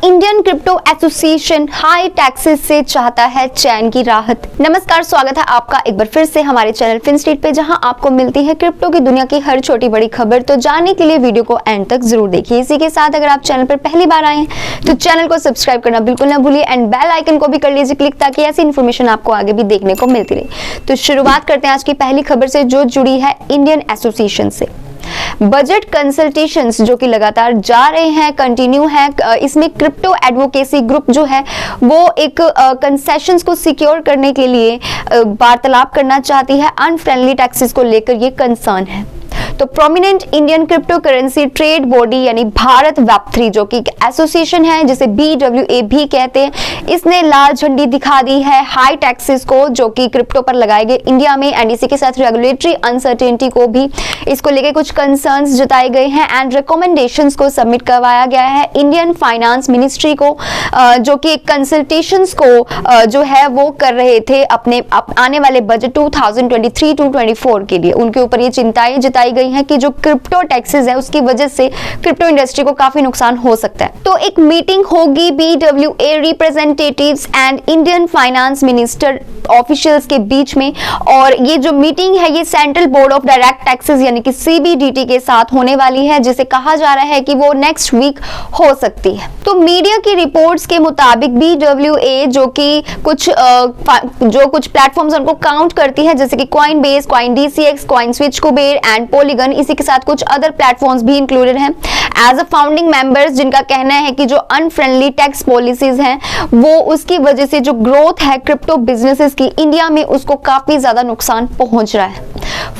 Indian crypto association high taxes से चाहता है चैन की राहत। नमस्कार, स्वागत है आपका एक बार फिर से हमारे चैनल फिनस्ट्रीट पे, जहां आपको मिलती है क्रिप्टो की दुनिया की हर छोटी बड़ी खबर। तो जानने के लिए वीडियो को एंड तक जरूर देखिए। इसी के साथ अगर आप चैनल पर पहली बार आए हैं तो चैनल को सब्सक्राइब करना बिल्कुल ना भूलिए एंड बेल आइकन को भी कर लीजिए क्लिक, ताकि ऐसी इन्फॉर्मेशन आपको आगे भी देखने को मिलती रहे। तो शुरुआत करते हैं आज की पहली खबर से, जो जुड़ी है इंडियन एसोसिएशन से। बजट कंसल्टेशंस जो कि लगातार जा रहे हैं, कंटिन्यू है। इसमें क्रिप्टो एडवोकेसी ग्रुप जो है वो एक कंसेशंस को सिक्योर करने के लिए वार्तालाप करना चाहती है। अनफ्रेंडली टैक्सेस को लेकर ये कंसर्न है। तो prominent Indian crypto currency trade body यानी भारत वेब3 जो कि एक एसोसिएशन है जिसे BWA भी कहते हैं, इसने लाल झंडी दिखा दी है हाई टैक्सेस को जो कि क्रिप्टो पर लगाए गए इंडिया में, एंड इसी के साथ रेगुलेटरी अनसर्टेनिटी को भी इसको लेके कुछ कंसर्न्स जताए गए हैं एंड रिकमेंडेशंस को सबमिट करवाया गया है इंडियन फाइनेंस मिनिस्ट्री को, जो कि कंसल्टेशंस को जो है वो कर रहे थे अपने आने वाले बजट 2023 to 24 के लिए। उनके ऊपर ये चिंताएं जताई गई हैं कि जो क्रिप्टो टैक्सेस है उसकी वजह से क्रिप्टो इंडस्ट्री को काफी नुकसान हो सकता है। तो एक मीटिंग होगी BWA representatives and Indian finance minister officials के बीच में, और ये जो मीटिंग है ये central board of direct taxes यानी कि CBDT के साथ होने वाली है, जिसे कहा जा रहा है कि वो नेक्स्ट वीक हो सकती है। तो मीडिया की रिपोर्ट्स के मुताबिक BWA जो कि कुछ प्लेटफॉर्म्स उनको काउंट करती है, जैसे कि Coinbase, CoinDCX, CoinSwitch, Kuber and polygon, इसी के साथ कुछ अदर प्लेटफॉर्म्स भी इंक्लूडेड हैं एज अ फाउंडिंग मेंबर्स, जिनका कहना है कि जो अनफ्रेंडली टैक्स पॉलिसीज हैं वो उसकी वजह से जो ग्रोथ है क्रिप्टो बिजनेसेस की इंडिया में उसको काफी ज्यादा नुकसान पहुंच रहा है।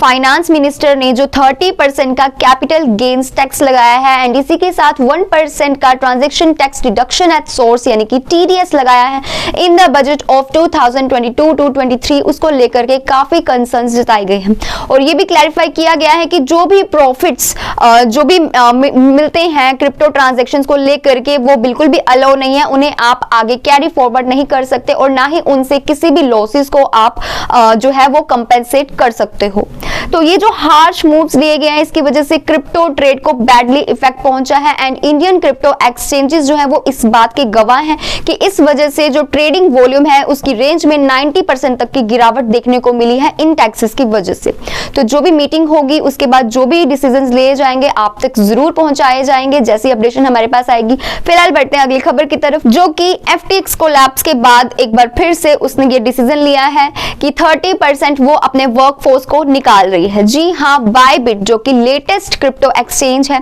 फाइनेंस मिनिस्टर ने जो 30% का कैपिटल गेन्स टैक्स लगाया है एंड इसी के साथ 1% का transaction tax deduction at source यानी कि TDS लगाया है in the budget of 2022 to 23, उसको लेकर के काफी कंसर्न्स जताए गए हैं। और ये भी क्लैरिफाई किया गया है कि जो भी प्रॉफिट्स जो भी मिलते हैं क्रिप्टो ट्रांजैक्शंस को लेकर के वो बिल्कुल भी अलाउ नहीं है, उन्हें आप आगे कैरी फॉरवर्ड नहीं कर सकते और ना ही उनसे किसी भी लॉसेस को आप जो है वो कंपेंसेट कर सकते हो। तो ये जो हार्श मूव्स लिए गए हैं इसकी वजह से क्रिप्टो ट्रेड को बैडली इफेक्ट पहुंचा है एंड इंडियन क्रिप्टो एक्सचेंजेस जो है वो इस बात के गवाह हैं कि इस वजह से जो ट्रेडिंग वॉल्यूम है उसकी रेंज में 90% तक की गिरावट देखने को मिली है इन टैक्सेस की वजह से। तो जो भी मीटिंग होगी उसके बाद जो भी डिसीजंस लिए जाएंगे आप तक जरूर पहुंचाए जाएंगे जैसी अपडेशन हमारे पास आएगी। फिलहाल बढ़ते हैं अगली खबर की तरफ, जो कि FTX कोलैप्स के बाद एक बार फिर से उसने ये डिसीजन लिया है कि 30% वो अपने वर्कफोर्स को निकाल रही है। जी हाँ, बायबिट जो कि लेटेस्ट क्रिप्टो एक्सचेंज है,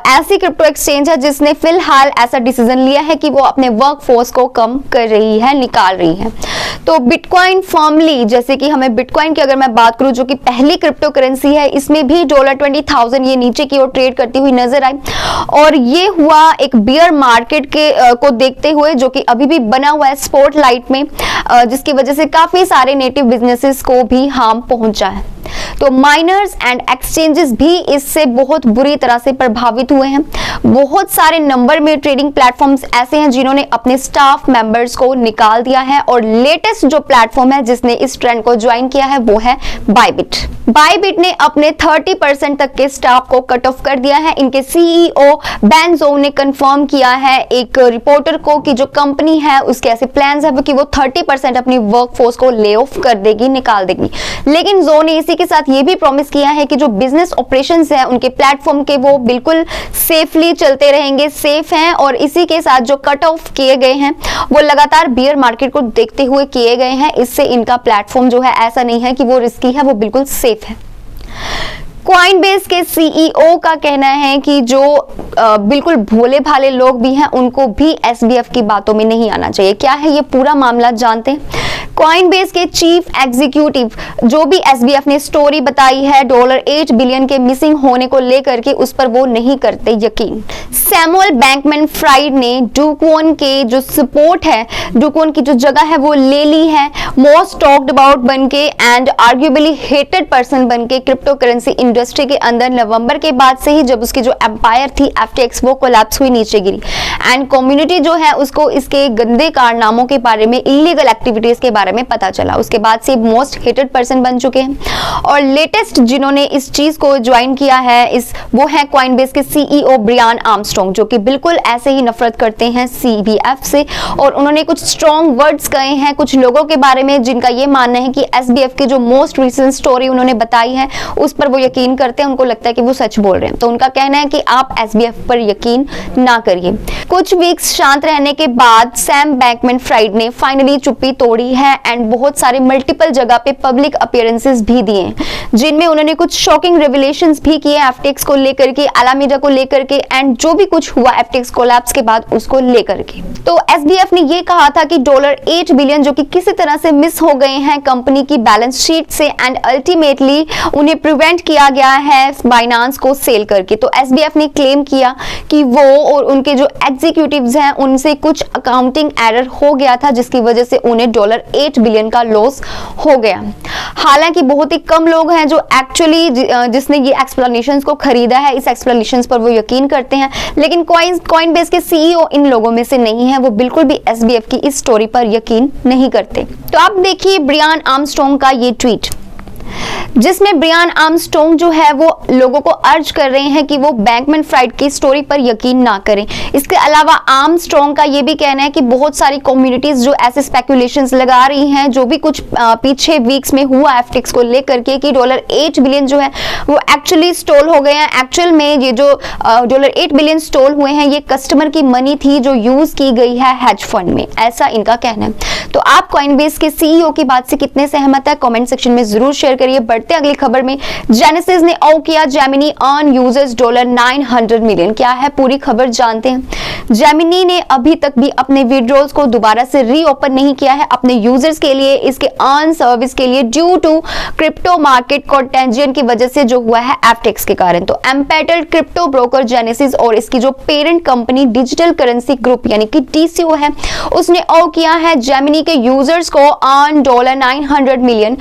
ऐसी क्रिप्टो एक्सचेंज है जिसने फिलहाल ऐसा डिसीजन लिया है कि वो अपने वर्कफोर्स को कम कर रही है, निकाल रही है। तो बिटकॉइन फर्मली, जैसे कि हमें बिटकॉइन की अगर मैं बात करूं जो कि पहली क्रिप्टो करेंसी है, इसमें भी $20,000 ये नीचे की ओर ट्रेड करती हुई नजर आई और ये हुआ एक बियर मार्केट के को देखते हुए जो कि अभी भी बना हुआ है स्पॉटलाइट में, जिसकी वजह से काफी सारे नेटिव बिजनेसेस को भी हार्म पहुंचा है। तो माइनर्स एंड एक्सचेंजेस भी इससे बहुत बुरी तरह से प्रभावित हुए हैं। बहुत सारे नंबर में ट्रेडिंग प्लेटफॉर्म्स ऐसे हैं जिन्होंने अपने स्टाफ मेंबर्स को निकाल दिया है और लेटेस्ट जो प्लेटफॉर्म है जिसने इस ट्रेंड को ज्वाइन किया है वो है बायबिट। बायबिट ने अपने 30% तक के स्टाफ को कट ऑफ कर दिया है। इनके CEO बेन ज़ोउ ने कंफर्म किया है एक रिपोर्टर को कि जो कंपनी है उसके ऐसे प्लान्स है कि वो 30% अपनी वर्कफोर्स को ले ऑफ कर देगी, निकाल देगी। लेकिन ज़ोउ ने इसी के साथ ये भी प्रॉमिस किया है कि जो बिजनेस ऑपरेशंस है उनके प्लेटफॉर्म के वो बिल्कुल सेफली चलते रहेंगे, सेफ हैं, और इसी के साथ जो कट ऑफ किए गए हैं वो लगातार बियर मार्केट को देखते हुए किए गए हैं। इससे इनका प्लेटफॉर्म जो है ऐसा नहीं है कि वो रिस्की है, वो बिल्कुल सेफ है। कॉइनबेस के CEO का कहना है कि जो बिल्कुल भोले भाले लोग भी हैं उनको भी SBF की बातों में नहीं आना चाहिए। क्या है ये पूरा मामला जानते हैं। कॉइनबेस के चीफ एग्जीक्यूटिव जो भी SBF ने स्टोरी बताई है $8 बिलियन के मिसिंग होने को लेकर के, उस पर वो नहीं करते यकीन। सैमुअल बैंकमैन फ्राइड ने डू क्वन के जो सपोर्ट है, डू क्वन की जो जगह है वो ले ली है मोस्ट टॉक्ड अबाउट बनके एंड आर्ग्यूबली हेटेड पर्सन बनके क्रिप्टो करेंसी इंडस्ट्री के अंदर नवंबर के बाद से ही जब उसकी जो एम्पायर थी FTX वो कोलैप्स हुई, नीचे गिरी एंड कम्युनिटी जो है उसको इसके गंदे कारनामों के बारे में, इलीगल एक्टिविटीज के बारे में पता चला। उसके बाद से मोस्ट हेटेड पर्सन बन चुके हैं। और लेटेस्ट जिन्होंने इस चीज को ज्वाइन किया है वो है कॉइनबेस के CEO ब्रियान आर्मस्ट्रॉन्ग, जो कि बिल्कुल ऐसे ही नफरत करते हैं CBF से। और उन्होंने कुछ स्ट्रॉन्ग वर्ड्स कहे हैं कुछ लोगों के बारे में जिनका ये मानना है कि SBF की जो मोस्ट रिसेंट स्टोरी उन्होंने बताई है उस पर वो यकीन करते हैं, उनको लगता है कि वो सच बोल रहे हैं। तो उनका कहना है कि आप SBF पर यकीन ना करिए। कुछ वीक्स शांत रहने के बाद सैम बैंकमैन-फ्राइड ने फाइनली चुप्पी तोड़ी है एंड बहुत सारे मल्टीपल जगह पे पब्लिक अपीयरेंसेस भी दिए हैं, जिनमें उन्होंने कुछ शॉकिंग रिविलेशंस भी किए FTX को लेकर के, अलामीडा को लेकर के एंड जो भी कुछ हुआ FTX कोलैप्स के बाद उसको लेकर के। तो SBF ने ये कहा था कि $8 बिलियन जो कि किसी तरह से मिस हो गए हैं कंपनी की बैलेंस शीट से एंड अल्टीमेटली उन्हें प्रिवेंट किया गया है बाइनेंस को सेल करके। तो SBF ने क्लेम किया कि वो और उनके जो एग्जीक्यूटिव्स हैं उनसे कुछ अकाउंटिंग एरर हो गया था जिसकी वजह से उन्हें $8 बिलियन का लॉस हो गया। हालांकि बहुत ही कम लोग हैं जो एक्चुअली जिसने ये एक्सप्लेनेशंस को खरीदा है, इस एक्सप्लेनेशंस पर वो यकीन करते हैं, लेकिन कॉइनबेस के CEO इन लोगों में से नहीं है, वो बिल्कुल भी SBF की इस स्टोरी पर यकीन नहीं करते। तो आप देखिए ब्रियान आर्मस्ट्रॉन्ग का ये ट्वीट, जिसमें ब्रियान आर्मस्ट्रॉन्ग जो है वो लोगों को अर्ज कर रहे हैं कि वो बैंकमैन-फ्राइड की स्टोरी पर यकीन ना करें। इसके अलावा आर्मस्ट्रॉन्ग का ये भी कहना है कि बहुत सारी कम्युनिटीज जो ऐसे स्पेकुलेशंस लगा रही हैं, जो भी कुछ पीछे वीक्स में हुआ FTX को लेकर के कि $8 बिलियन जो है वो एक्चुअली स्टोल हो गए हैं। एक्चुअल में ये जो $8 बिलियन स्टोल हुए हैं ये कस्टमर की मनी थी जो यूज की गई है हेज फंड में, ऐसा इनका कहना है। तो आप कॉइनबेस के CEO की बात से कितने सहमत है कमेंट सेक्शन में जरूर शेयर करिए। बढ़ते अगली खबर में, जेनेसिस ने ओ किया जेमिनी अर्न यूजर्स $900 मिलियन। क्या है पूरी खबर जानते हैं। जेमिनी ने अभी तक भी अपने विड्रॉल्स को दोबारा से रीओपन नहीं किया है अपने यूजर्स के लिए, इसके अर्न सर्विस के लिए, ड्यू टू क्रिप्टो मार्केट कंटेंजन की वजह से जो हुआ है FTX के कारण। तो एम्पेटल्ड क्रिप्टो ब्रोकर जेनेसिस और इसकी जो parent company digital currency group यानी कि DCO है, उसने ओ किया है जेमिनी के यूजर्स को अर्न $900 मिलियन,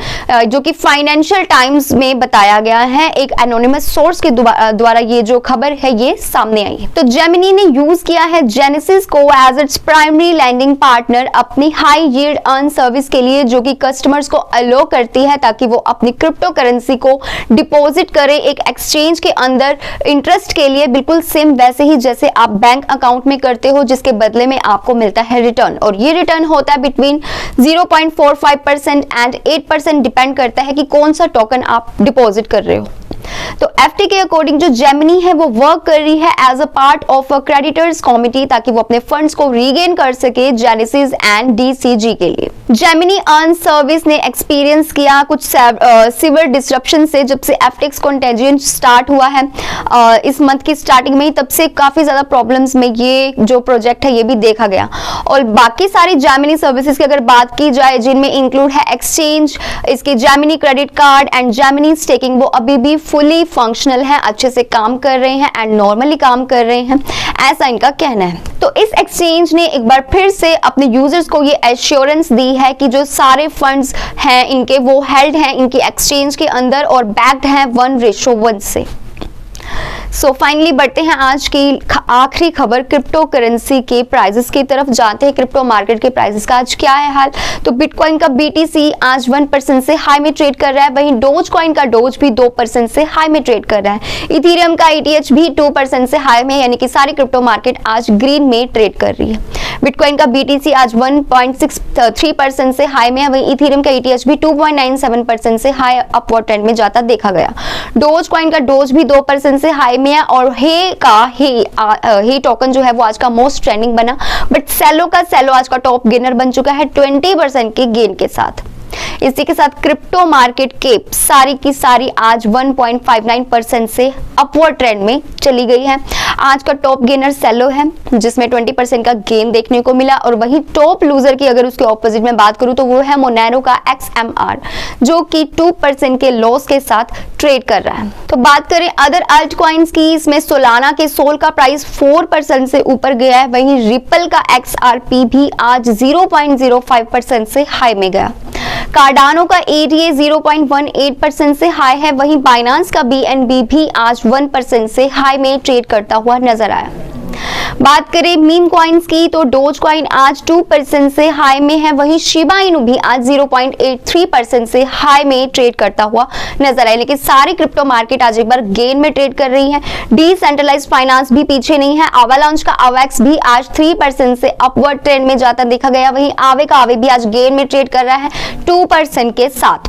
जो कि फाइनेंशियल टाइम्स में बताया गया है। एक एनोनिमस सोर्स के द्वारा ये जो खबर है ये सामने आई। तो जेमिनी ने यूज किया है जेनेसिस को as its primary lending partner अपनी हाई यील्ड अर्न सर्विस के लिए, जो कि कस्टमर्स को अलो करती है ताकि वो अपनी क्रिप्टो करेंसी को डिपॉजिट करे एक एक्सचेंज के अंदर इंटरेस्ट के लिए, बिल्कुल सेम वैसे ही जैसे आप बैंक अकाउंट में करते हो, जिसके बदले में आपको मिलता है रिटर्न। और ये रिटर्न होता है बिटवीन 0.45% एंड 8%, डिपेंड करता है कि कौन सा टोकन आप डिपॉजिट कर रहे हो। तो FT के अकॉर्डिंग जो जेमिनी है वो वर्क कर रही है as a part of a creditors committee ताकि वो अपने फंड्स को रीगेन कर सके जेनेसिस एंड DCG के लिए। जेमिनी अर्न सर्विस ने एक्सपीरियंस किया कुछ सीवियर डिसरप्शन से जब से FTX कंटेंजन स्टार्ट हुआ है इस मंथ की स्टार्टिंग में ही, तब से काफी ज्यादा प्रॉब्लम्स में ये जो प्रोजेक्ट है ये भी देखा गया। और बाकी सारी जेमिनी सर्विसेज की अगर बात की जाए जिनमें इंक्लूड है एक्सचेंज, इसके Gemini credit card and Gemini staking, वो अभी भी फुली फंक्शनल है, अच्छे से काम कर रहे हैं एंड नॉर्मली काम कर रहे हैं, ऐसा इनका कहना है। तो इस एक्सचेंज ने एक बार फिर से अपने यूजर्स को ये एश्योरेंस दी है कि जो सारे फंड्स हैं इनके वो हेल्ड हैं इनकी एक्सचेंज के अंदर और बैक्ड हैं 1:1 से। सो फाइनली बढ़ते हैं आज की आखिरी खबर क्रिप्टो करेंसी के प्राइसेस की तरफ। जानते हैं क्रिप्टो मार्केट के प्राइसेस का आज क्या है हाल। तो बिटकॉइन का BTC आज 1% से हाई में ट्रेड कर रहा है, वहीं डोज कॉइन का डोज भी 2% से हाई में ट्रेड कर रहा है। इथेरियम का ETH भी 2% से हाई में, यानी कि सारी क्रिप्टो मार्केट आज ग्रीन में ट्रेड कर रही है। बिटकॉइन का BTC आज 1.63% से हाई में है, वहीं इथेरियम का ETH भी 2.97% से हाई अपवर्ड ट्रेंड में जाता देखा गया। डोज कॉइन का डोज भी 2% से हाई में है और हे टोकन जो है वो आज का मोस्ट ट्रेंडिंग बना, बट सेलो आज का टॉप गेनर बन चुका है 20% के गेन के साथ। इसी के साथ क्रिप्टो मार्केट कैप सारी की सारी आज 1.59% से अपवर्ड ट्रेंड में चली गई है। आज का टॉप गेनर सेलो है जिसमें 20% का गेन देखने को मिला, और वहीं टॉप लूजर की अगर उसके ऑपोजिट में बात करूं तो वो है मोनेरो का XMR जो कि 2% के लॉस के साथ ट्रेड कर रहा है। तो बात करें अदर अल्ट कॉइन्स की, इसमें सोलाना के सोल का प्राइस 4% से ऊपर गया है, वहीं रिपल का XRP भी आज 0.05% से हाई में गया। कार्डानो का ADA 0.18% से हाई है, वहीं बाइनांस का BNB भी आज 1% से हाई में ट्रेड करता हुआ नजर आया। बात करें मीम कॉइन्स की तो डोज कॉइन आज 2% से हाई में है, वहीं शिबा इनू भी आज 0.83% से हाई में ट्रेड करता हुआ नजर आया। लेकिन सारे क्रिप्टो मार्केट आज एक बार गेन में ट्रेड कर रही है। डिसेंट्रलाइज्ड फाइनेंस भी पीछे नहीं है। अवालांच का AVAX भी आज 3% से अपवर्ड ट्रेंड में जाता देखा गया, वहीं आवे का आवे भी आज गेन में ट्रेड कर रहा है 2% के साथ।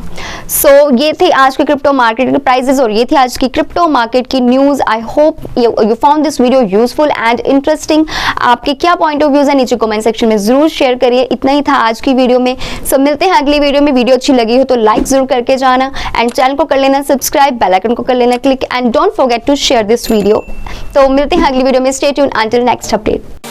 ये थे आज के क्रिप्टो मार्केट के प्राइसेस और ये थी आज की क्रिप्टो मार्केट की news. I hope you found this video useful and interesting. आपके क्या पॉइंट ऑफ व्यूज है नीचे कमेंट सेक्शन में जरूर शेयर करिए। इतना ही था आज की वीडियो में। मिलते हैं अगली वीडियो में। वीडियो अच्छी लगी हो तो लाइक जरूर करके जाना एंड चैनल को कर लेना सब्सक्राइब, बेल आइकन को कर लेना click and don't forget to share this video. तो मिलते हैं अगली वीडियो में। Stay tuned until next update.